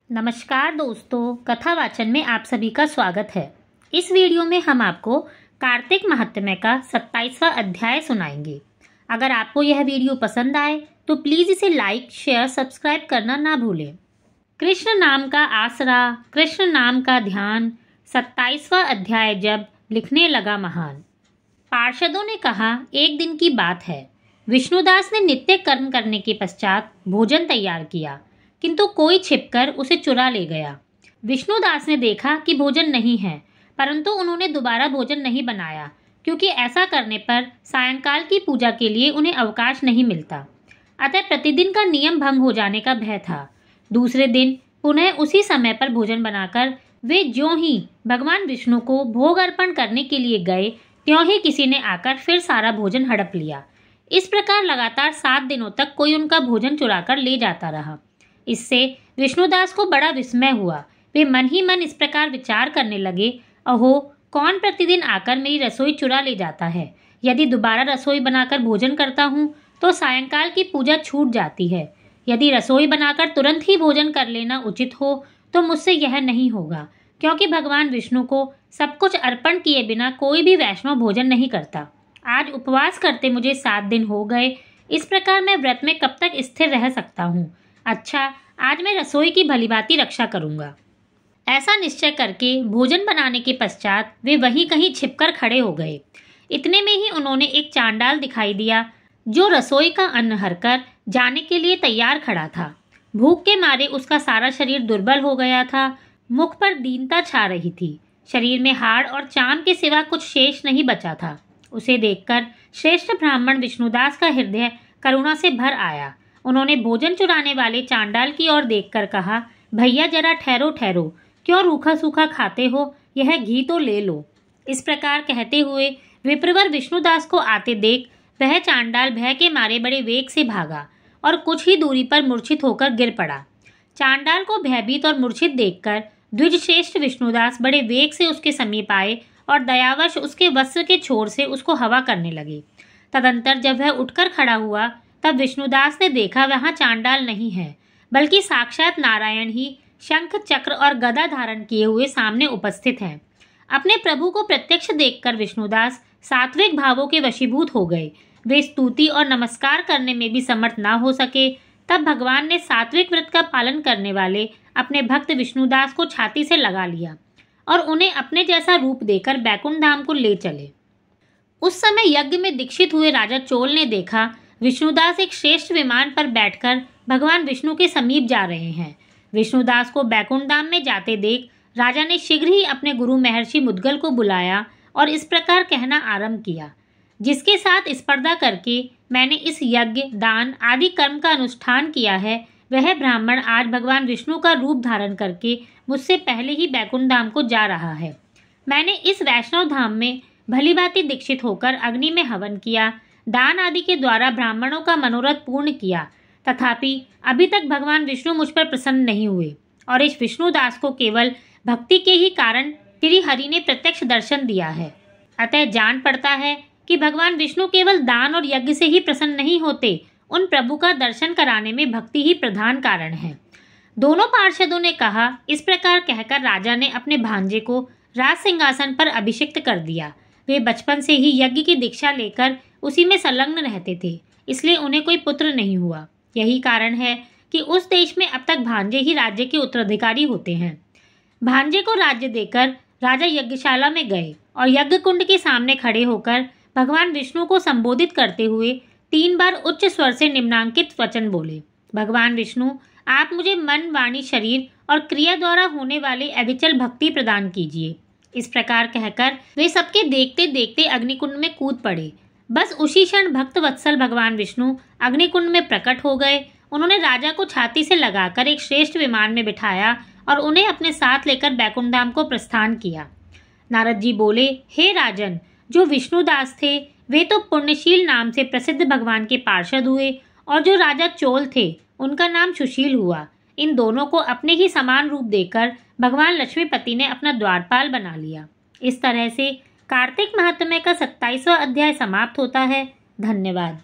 नमस्कार दोस्तों, कथा वाचन में आप सभी का स्वागत है। इस वीडियो में हम आपको कार्तिक महात्म्य का 27वां अध्याय सुनाएंगे। अगर आपको यह वीडियो पसंद आए तो प्लीज इसे लाइक, शेयर, सब्सक्राइब करना ना भूलें। कृष्ण नाम का आसरा, कृष्ण नाम का ध्यान, 27वां अध्याय जब लिखने लगा महान। पार्षदों ने कहा, एक दिन की बात है। विष्णुदास ने नित्य कर्म करने के पश्चात भोजन तैयार किया, किंतु कोई छिपकर उसे चुरा ले गया। विष्णुदास ने देखा कि भोजन नहीं है, परंतु उन्होंने दोबारा भोजन नहीं बनाया, क्योंकि ऐसा करने पर सायंकाल की पूजा के लिए उन्हें अवकाश नहीं मिलता। अतः प्रतिदिन का नियम भंग हो जाने का भय था। दूसरे दिन पुनः उसी समय पर भोजन बनाकर वे ज्यों ही भगवान विष्णु को भोग अर्पण करने के लिए गए, त्यों ही किसी ने आकर फिर सारा भोजन हड़प लिया। इस प्रकार लगातार 7 दिनों तक कोई उनका भोजन चुराकर ले जाता रहा। इससे विष्णुदास को बड़ा विस्मय हुआ। वे मन ही मन इस प्रकार विचार करने लगे, अहो, कौन प्रतिदिन आकर मेरी रसोई चुरा ले जाता है। यदि दोबारा रसोई बनाकर भोजन करता हूँ तो सायंकाल की पूजा छूट जाती है। यदि रसोई बनाकर तुरंत ही भोजन कर लेना उचित हो तो मुझसे यह नहीं होगा, क्योंकि भगवान विष्णु को सब कुछ अर्पण किए बिना कोई भी वैष्णव भोजन नहीं करता। आज उपवास करते मुझे 7 दिन हो गए। इस प्रकार मैं व्रत में कब तक स्थिर रह सकता हूँ। अच्छा, आज मैं रसोई की भलीभांति रक्षा करूंगा। ऐसा निश्चय करके भोजन बनाने के पश्चात वे वहीं कहीं छिपकर खड़े हो गए। इतने में ही उन्होंने एक चांडाल दिखाई दिया, जो रसोई का अन्न हरकर जाने के लिए तैयार खड़ा था। भूख के मारे उसका सारा शरीर दुर्बल हो गया था। मुख पर दीनता छा रही थी। शरीर में हाड़ और चाम के सिवा कुछ शेष नहीं बचा था। उसे देखकर श्रेष्ठ ब्राह्मण विष्णुदास का हृदय करुणा से भर आया। उन्होंने भोजन चुराने वाले चांडाल की ओर देखकर कहा, भैया जरा ठहरो ठहरो, क्यों रूखा सूखा खाते हो, यह घी तो ले लो। इस प्रकार कहते हुए विप्रवर विष्णुदास को आते देख वह चांडाल भय के मारे बड़े वेग से भागा और कुछ ही दूरी पर मूर्छित होकर गिर पड़ा। चांडाल को भयभीत और मूर्छित देखकर द्विजश्रेष्ठ विष्णुदास बड़े वेग से उसके समीप आए और दयावश उसके वस्त्र के छोर से उसको हवा करने लगे। तदंतर जब वह उठकर खड़ा हुआ तब विष्णुदास ने देखा वहां चांडाल नहीं है, बल्कि साक्षात नारायण ही शंख, चक्र और गदा धारण किए हुए सामने उपस्थित हैं। अपने प्रभु को प्रत्यक्ष देखकर विष्णुदास सात्विक भावों के वशीभूत हो गए। वे स्तुति और नमस्कार करने में भी समर्थ ना हो सके। तब भगवान ने सात्विक व्रत का पालन करने वाले अपने भक्त विष्णुदास को छाती से लगा लिया और उन्हें अपने जैसा रूप देकर बैकुंठ धाम को ले चले। उस समय यज्ञ में दीक्षित हुए राजा चोल ने देखा विष्णुदास एक श्रेष्ठ विमान पर बैठकर भगवान विष्णु के समीप जा रहे हैं। विष्णुदास को बैकुंठ धाम में जाते देख राजा ने शीघ्र ही अपने गुरु महर्षि मुद्गल को बुलाया और इस प्रकार कहना आरंभ किया, जिसके साथ स्पर्धा करके मैंने इस यज्ञ, दान आदि कर्म का अनुष्ठान किया है, वह ब्राह्मण आज भगवान विष्णु का रूप धारण करके मुझसे पहले ही बैकुंठ धाम को जा रहा है। मैंने इस वैष्णव धाम में भलीभांति दीक्षित होकर अग्नि में हवन किया, दान आदि के द्वारा ब्राह्मणों का मनोरथ पूर्ण किया, तथापि अभी तक भगवान विष्णु मुझ पर प्रसन्न नहीं हुए और इस विष्णुदास को केवल भक्ति के ही कारण श्री हरि ने प्रत्यक्ष दर्शन दिया है। अतः जान पड़ता है कि भगवान विष्णु केवल दान और यज्ञ से ही प्रसन्न नहीं होते, उन प्रभु का दर्शन कराने में भक्ति ही प्रधान कारण है। दोनों पार्षदों ने कहा। इस प्रकार कहकर राजा ने अपने भांजे को राज सिंहासन पर अभिषिक्त कर दिया। वे बचपन से ही यज्ञ की दीक्षा लेकर उसी में संलग्न रहते थे, इसलिए उन्हें कोई पुत्र नहीं हुआ। यही कारण है कि उस देश में अब तक भांजे ही राज्य के उत्तराधिकारी होते हैं। भांजे को राज्य देकर राजा यज्ञशाला में गए और यज्ञ कुंड के सामने खड़े होकर भगवान विष्णु को संबोधित करते हुए 3 बार उच्च स्वर से निम्नांकित वचन बोले, भगवान विष्णु, आप मुझे मन, वाणी, शरीर और क्रिया द्वारा होने वाले अविचल भक्ति प्रदान कीजिए। इस प्रकार कहकर वे सबके देखते देखते अग्निकुंड में कूद पड़े। बस उसी क्षण भक्त वत्सल भगवान विष्णु अग्निकुंड में प्रकट हो गए। उन्होंने राजा को छाती से लगाकर एक श्रेष्ठ विमान में बिठाया और उन्हें अपने साथ लेकर बैकुंठ धाम को प्रस्थान किया। नारद जी बोले, हे राजन, जो विष्णुदास थे वे तो पुण्यशील नाम से प्रसिद्ध भगवान के पार्षद हुए और जो राजा चोल थे उनका नाम सुशील हुआ। इन दोनों को अपने ही समान रूप देकर भगवान लक्ष्मीपति ने अपना द्वारपाल बना लिया। इस तरह से कार्तिक महात्म्य का 27वां अध्याय समाप्त होता है। धन्यवाद।